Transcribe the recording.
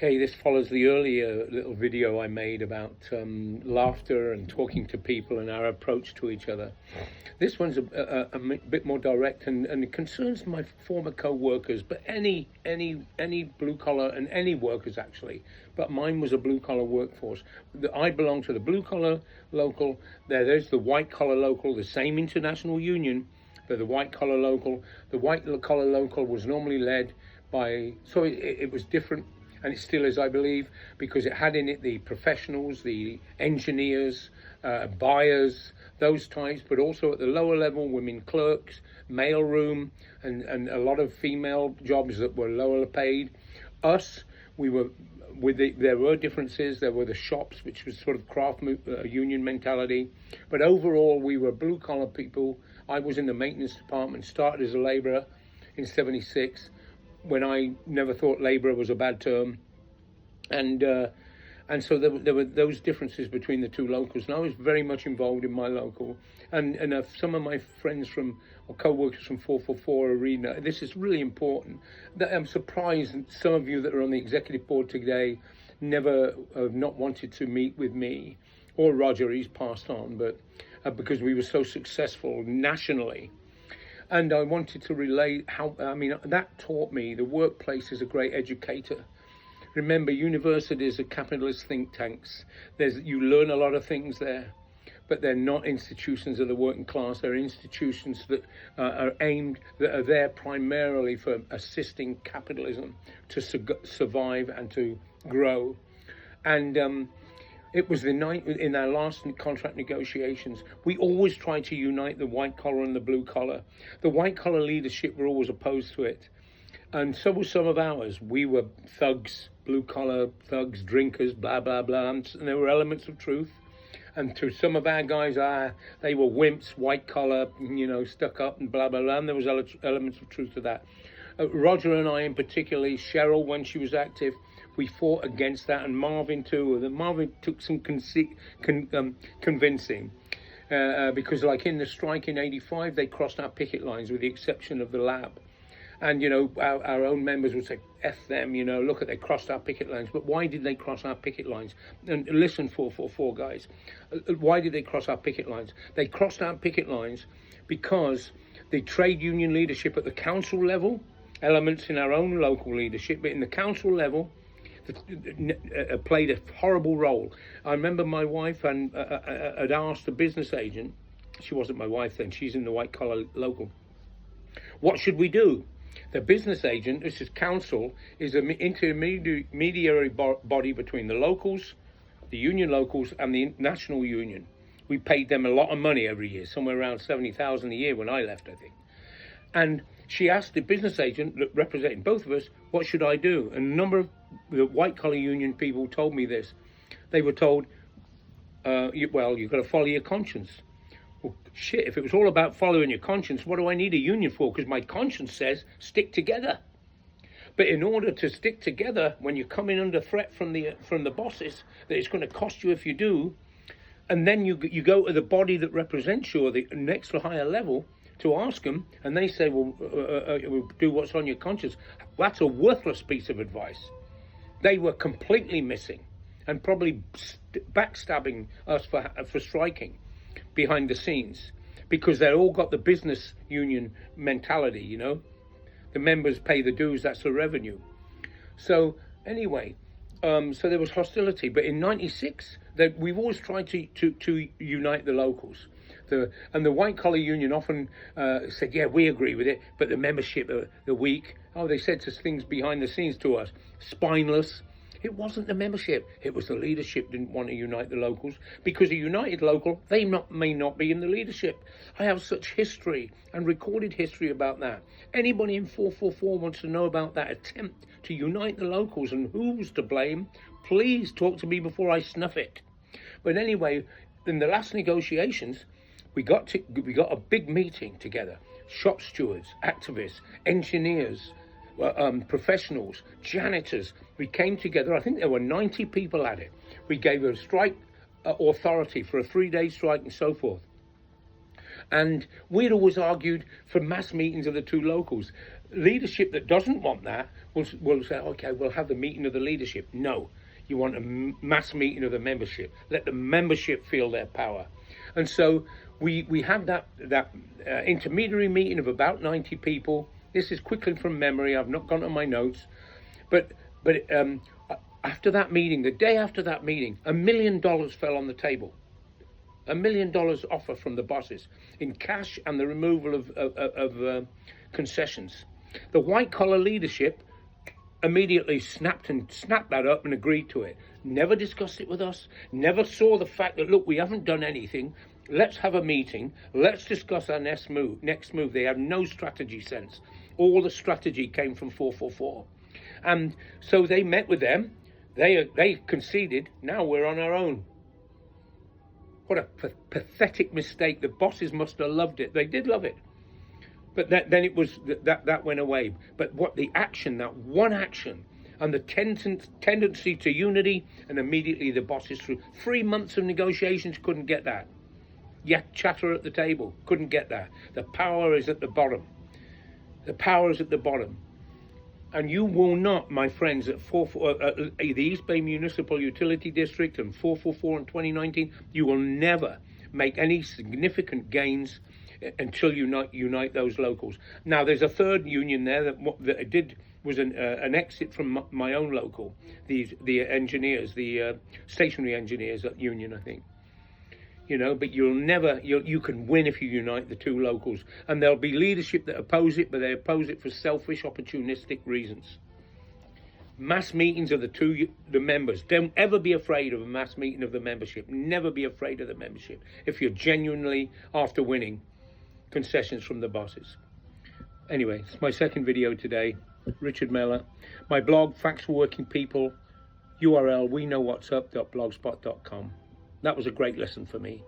Okay, this follows the earlier little video I made about laughter and talking to people and our approach to each other. This one's a bit more direct and it concerns my former co-workers, but any blue collar and any workers actually. But mine was a blue collar workforce. I belong to the blue collar local. There's the white collar local, the same international union, but the white collar local. The white collar local was normally led by, so it was different. And it still is, I believe, because it had in it the professionals, the engineers, buyers, those types, but also at the lower level, women clerks, mailroom, and a lot of female jobs that were lower paid. Us, we were, there were differences. There were the shops, which was sort of craft union mentality. But overall, we were blue-collar people. I was in the maintenance department, started as a labourer in '76. When I never thought labourer was a bad term, and so there were those differences between the two locals, and I was very much involved in my local, and some of my friends or co-workers from 444 Arena. This is really important. That I'm surprised that some of you that are on the executive board today never have not wanted to meet with me or Roger. He's passed on, but because we were so successful nationally. And I wanted to relate that taught me the workplace is a great educator. Remember, universities are capitalist think tanks. You learn a lot of things there, but they're not institutions of the working class. They're institutions that are there primarily for assisting capitalism to survive and to grow. And it was in our last contract negotiations, we always tried to unite the white collar and the blue collar. The white collar leadership were always opposed to it. And so were some of ours. We were thugs, blue collar thugs, drinkers, blah, blah, blah. And there were elements of truth. And to some of our guys, they were wimps, white collar, stuck up and blah, blah, blah. And there was elements of truth to that. Roger and I in particularly, Cheryl, when she was active, we fought against that, and Marvin too. Marvin took some convincing, because like in the strike in '85, they crossed our picket lines with the exception of the lab. And, our own members would say, F them, look they crossed our picket lines. But why did they cross our picket lines? And listen, 444 guys, why did they cross our picket lines? They crossed our picket lines because the trade union leadership at the council level, elements in our own local leadership, but in the council level, played a horrible role. I remember my wife had asked the business agent, she wasn't my wife then, she's in the white collar local, what should we do? The business agent, this is council, is an intermediary body between the locals, the union locals, and the national union. We paid them a lot of money every year, somewhere around 70,000 a year when I left, I think. And she asked the business agent, representing both of us, what should I do? And a number of the white collar union people told me this. They were told, you've got to follow your conscience. Well, shit, if it was all about following your conscience, what do I need a union for? Because my conscience says stick together. But in order to stick together, when you're coming under threat from the bosses, that it's going to cost you if you do, and then you go to the body that represents you, or the next higher level, to ask them, and they say, well, do what's on your conscience. That's a worthless piece of advice. They were completely missing and probably backstabbing us for striking behind the scenes, because they all got the business union mentality, The members pay the dues, that's the revenue. So anyway, so there was hostility. But in '96, we've always tried to unite the locals. And the white collar union often said, yeah, we agree with it, but the membership are weak. Oh, they said things behind the scenes to us, spineless. It wasn't the membership, it was the leadership didn't want to unite the locals, because a united local, they may not be in the leadership. I have such history and recorded history about that. Anybody in 444 wants to know about that attempt to unite the locals and who's to blame, please talk to me before I snuff it. But anyway, in the last negotiations, we got a big meeting together. Shop stewards, activists, engineers, professionals, janitors. We came together. I think there were 90 people at it. We gave a strike authority for a 3-day strike and so forth. And we'd always argued for mass meetings of the two locals. Leadership that doesn't want that will say, okay, we'll have the meeting of the leadership. No, you want a mass meeting of the membership. Let the membership feel their power. And so we had that intermediary meeting of about 90 people. This is quickly from memory. I've not gone to my notes, but after that meeting, the day after that meeting, $1 million fell on the table. $1 million offer from the bosses in cash and the removal of concessions. The white collar leadership immediately snapped that up and agreed to it. Never discussed it with us. Never saw the fact that, look, we haven't done anything. Let's have a meeting. Let's discuss our next move. They had no strategy sense. All the strategy came from 444. And so they met with them. They conceded. Now we're on our own. What a pathetic mistake. The bosses must have loved it. They did love it. But then it was that went away. But what the action, that one action, and the tendency to unity, and immediately the bosses, through 3 months of negotiations, couldn't get that. Yet chatter at the table, couldn't get that. The power is at the bottom. The power is at the bottom. And you will not, my friends, at the East Bay Municipal Utility District and 444 in 2019, you will never make any significant gains until you unite those locals. Now, there's a third union there that was an exit from my own local, the engineers, the stationary engineers at union, I think. You know, but you can win if you unite the two locals. And there'll be leadership that oppose it, but they oppose it for selfish, opportunistic reasons. Mass meetings of the members. Don't ever be afraid of a mass meeting of the membership. Never be afraid of the membership if you're genuinely after winning concessions from the bosses. Anyway, it's my second video today. Richard Mellor. My blog, Facts for Working People, URL, we know what's up.blogspot.com. That was a great lesson for me.